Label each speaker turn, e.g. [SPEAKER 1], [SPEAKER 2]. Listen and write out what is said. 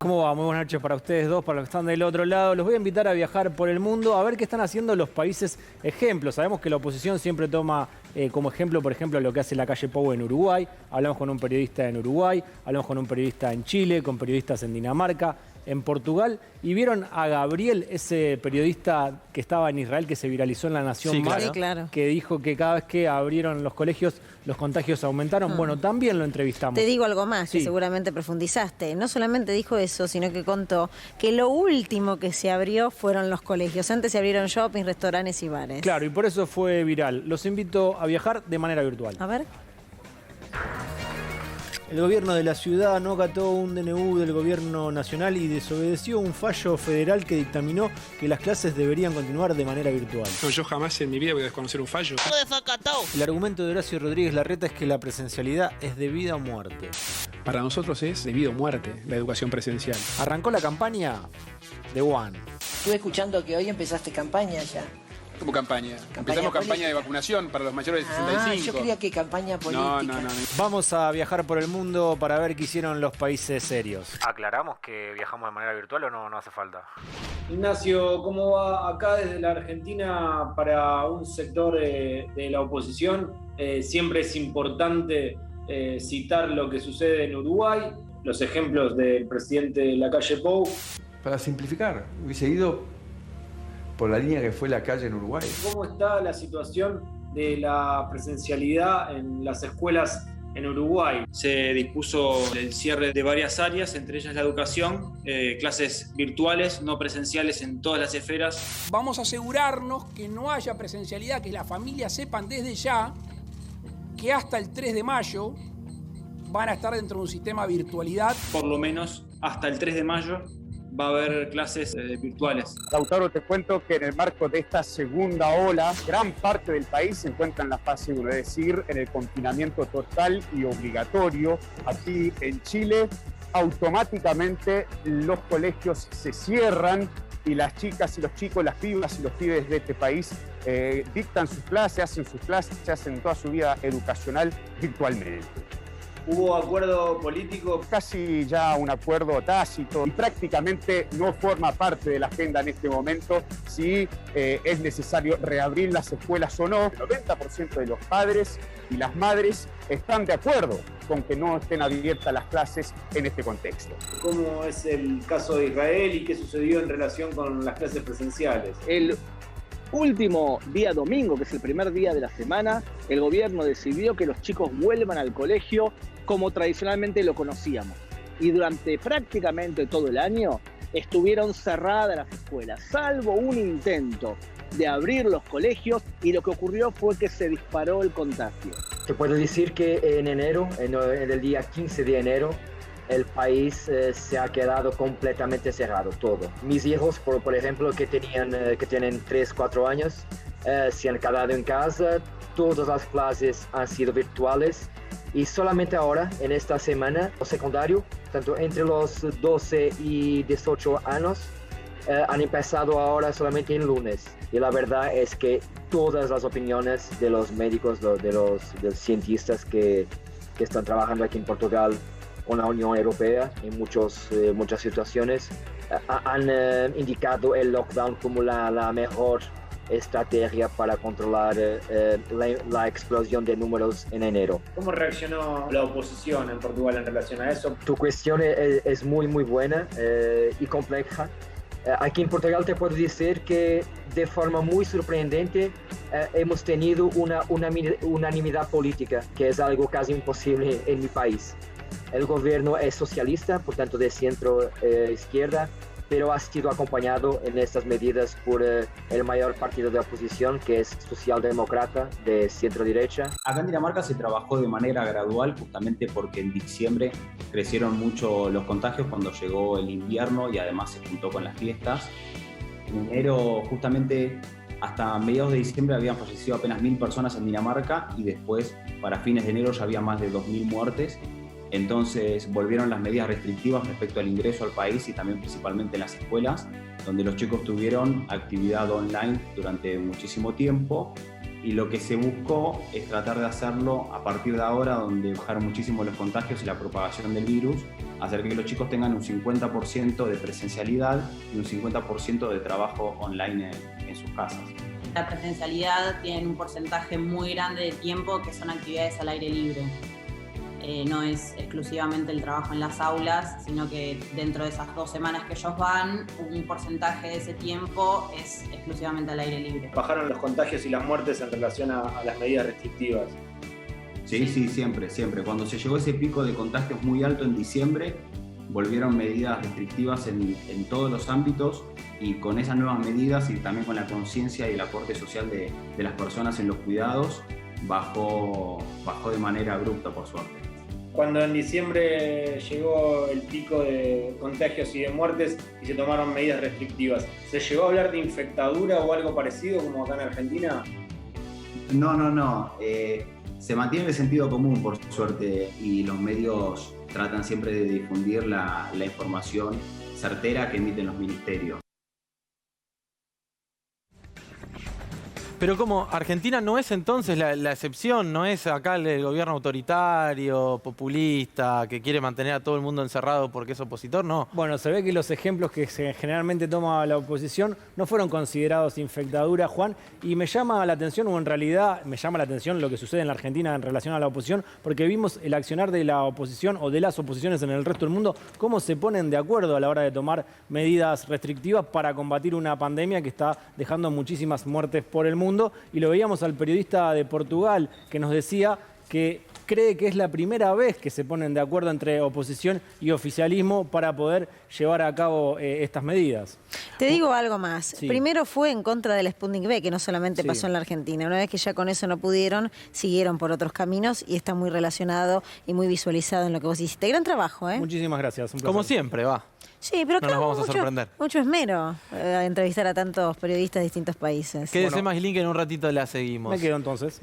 [SPEAKER 1] ¿Cómo va? Muy buenas noches para ustedes dos, para los que están del otro lado. Los voy a invitar a viajar por el mundo a ver qué están haciendo los países ejemplos. Sabemos que la oposición siempre toma como ejemplo, por ejemplo, lo que hace la calle Pou en Uruguay. Hablamos con un periodista en Uruguay, hablamos con un periodista en Chile, con periodistas en Dinamarca, en Portugal. Y vieron a Gabriel, ese periodista que estaba en Israel, que se viralizó en La Nación Más,
[SPEAKER 2] claro.
[SPEAKER 1] que dijo que cada vez que abrieron los colegios, los contagios aumentaron. Bueno, también lo entrevistamos.
[SPEAKER 2] Te digo algo más,
[SPEAKER 1] Sí.
[SPEAKER 2] que seguramente profundizaste. No solamente dijo eso, sino que contó que lo último que se abrió fueron los colegios. Antes se abrieron shopping, restaurantes y bares.
[SPEAKER 1] Claro, y por eso fue viral. Los invito a viajar de manera virtual.
[SPEAKER 2] A ver.
[SPEAKER 1] El gobierno de la ciudad no acató un DNU del gobierno nacional y desobedeció un fallo federal que dictaminó que las clases deberían continuar de manera virtual.
[SPEAKER 3] No, yo jamás en mi vida voy a desconocer un fallo.
[SPEAKER 4] Lo desacató.
[SPEAKER 1] El argumento de Horacio Rodríguez Larreta es que la presencialidad es de vida o muerte.
[SPEAKER 3] Para nosotros es de vida o muerte la educación presencial.
[SPEAKER 1] Arrancó la campaña de One.
[SPEAKER 4] Estuve escuchando que hoy empezaste campaña ya.
[SPEAKER 5] ¿Cómo campaña? Empezamos campaña de vacunación para los mayores de 65.
[SPEAKER 4] Yo creía que campaña política.
[SPEAKER 5] No.
[SPEAKER 1] Vamos a viajar por el mundo para ver qué hicieron los países serios. ¿Aclaramos que viajamos de manera virtual o no hace falta?
[SPEAKER 6] Ignacio, ¿cómo va acá desde la Argentina para un sector de la oposición? Siempre es importante citar lo que sucede en Uruguay, los ejemplos del presidente de la calle Pou.
[SPEAKER 7] Para simplificar, hubiese ido por la línea que fue la calle en Uruguay.
[SPEAKER 6] ¿Cómo está la situación de la presencialidad en las escuelas en Uruguay?
[SPEAKER 8] Se dispuso el cierre de varias áreas, entre ellas la educación, clases virtuales, no presenciales en todas las esferas.
[SPEAKER 9] Vamos a asegurarnos que no haya presencialidad, que las familias sepan desde ya que hasta el 3 de mayo van a estar dentro de un sistema de virtualidad.
[SPEAKER 8] Por lo menos hasta el 3 de mayo va a haber clases virtuales.
[SPEAKER 10] Lautaro, te cuento que en el marco de esta segunda ola, gran parte del país se encuentra en la fase 1, es decir, en el confinamiento total y obligatorio. Aquí en Chile, automáticamente los colegios se cierran y las chicas y los chicos, las pibas y los pibes de este país dictan sus clases, hacen toda su vida educacional virtualmente.
[SPEAKER 6] ¿Hubo acuerdo político?
[SPEAKER 10] Casi ya un acuerdo tácito y prácticamente no forma parte de la agenda en este momento si es necesario reabrir las escuelas o no. El 90% de los padres y las madres están de acuerdo con que no estén abiertas las clases en este contexto.
[SPEAKER 6] ¿Cómo es el caso de Israel y qué sucedió en relación con las clases presenciales?
[SPEAKER 11] El último día domingo, que es el primer día de la semana, el gobierno decidió que los chicos vuelvan al colegio como tradicionalmente lo conocíamos. Y durante prácticamente todo el año estuvieron cerradas las escuelas, salvo un intento de abrir los colegios, y lo que ocurrió fue que se disparó el contagio.
[SPEAKER 12] Te puedo decir que en enero, en el día 15 de enero, el país se ha quedado completamente cerrado, todo. Mis hijos, por ejemplo, que tienen 3, 4 años, se han quedado en casa, todas las clases han sido virtuales y solamente ahora, en esta semana, los secundarios, tanto entre los 12 y 18 años, han empezado ahora solamente en lunes. Y la verdad es que todas las opiniones de los médicos, de los cientistas que están trabajando aquí en Portugal con la Unión Europea en muchas situaciones, han indicado el lockdown como la mejor estrategia para controlar la explosión de números en enero.
[SPEAKER 6] ¿Cómo reaccionó la oposición en Portugal en relación a eso?
[SPEAKER 12] Tu cuestión es muy buena y compleja. Aquí en Portugal te puedo decir que de forma muy sorprendente hemos tenido una unanimidad política, que es algo casi imposible en mi país. El gobierno es socialista, por tanto de centro izquierda, pero ha sido acompañado en estas medidas por el mayor partido de oposición, que es socialdemócrata de centro derecha.
[SPEAKER 13] Acá en Dinamarca se trabajó de manera gradual, justamente porque en diciembre crecieron mucho los contagios cuando llegó el invierno y además se juntó con las fiestas. En enero, justamente hasta mediados de diciembre, habían fallecido apenas 1.000 personas en Dinamarca y después, para fines de enero, ya había más de 2.000 muertes. Entonces volvieron las medidas restrictivas respecto al ingreso al país y también principalmente en las escuelas, donde los chicos tuvieron actividad online durante muchísimo tiempo Y lo que se buscó es tratar de hacerlo a partir de ahora, donde bajaron muchísimo los contagios y la propagación del virus, hacer que los chicos tengan un 50% de presencialidad y un 50% de trabajo online en sus casas.
[SPEAKER 14] La presencialidad tiene un porcentaje muy grande de tiempo que son actividades al aire libre. No es exclusivamente el trabajo en las aulas, sino que dentro de esas 2 semanas que ellos van, un porcentaje de ese tiempo es exclusivamente al aire libre.
[SPEAKER 6] Bajaron los contagios y las muertes en relación a las medidas restrictivas.
[SPEAKER 13] Sí, siempre. Cuando se llegó ese pico de contagios muy alto en diciembre, volvieron medidas restrictivas en todos los ámbitos, y con esas nuevas medidas y también con la conciencia y el aporte social de las personas en los cuidados, bajó de manera abrupta, por suerte.
[SPEAKER 6] Cuando en diciembre llegó el pico de contagios y de muertes y se tomaron medidas restrictivas, ¿se llegó a hablar de infectadura o algo parecido como acá en Argentina?
[SPEAKER 13] No. Se mantiene el sentido común, por suerte, y los medios tratan siempre de difundir la información certera que emiten los ministerios.
[SPEAKER 15] Pero como Argentina no es entonces la excepción, no es acá el gobierno autoritario, populista, que quiere mantener a todo el mundo encerrado porque es opositor, no.
[SPEAKER 1] Bueno, se ve que los ejemplos que generalmente toma la oposición no fueron considerados infectadura, Juan, y me llama la atención, o en realidad me llama la atención lo que sucede en la Argentina en relación a la oposición, porque vimos el accionar de la oposición o de las oposiciones en el resto del mundo, cómo se ponen de acuerdo a la hora de tomar medidas restrictivas para combatir una pandemia que está dejando muchísimas muertes por el mundo. Y lo veíamos al periodista de Portugal que nos decía que cree que es la primera vez que se ponen de acuerdo entre oposición y oficialismo para poder llevar a cabo estas medidas.
[SPEAKER 2] Te digo algo más.
[SPEAKER 1] Sí.
[SPEAKER 2] Primero fue en contra del Sputnik V, que no solamente pasó en la Argentina. Una vez que ya con eso no pudieron, siguieron por otros caminos y está muy relacionado y muy visualizado en lo que vos hiciste. Gran trabajo, ¿eh?
[SPEAKER 1] Muchísimas gracias.
[SPEAKER 15] Como siempre, va.
[SPEAKER 2] Sí, pero
[SPEAKER 15] no nos vamos a sorprender.
[SPEAKER 2] Mucho esmero entrevistar a tantos periodistas de distintos países.
[SPEAKER 15] Quédese más link, en un ratito la seguimos.
[SPEAKER 1] Me quedo entonces.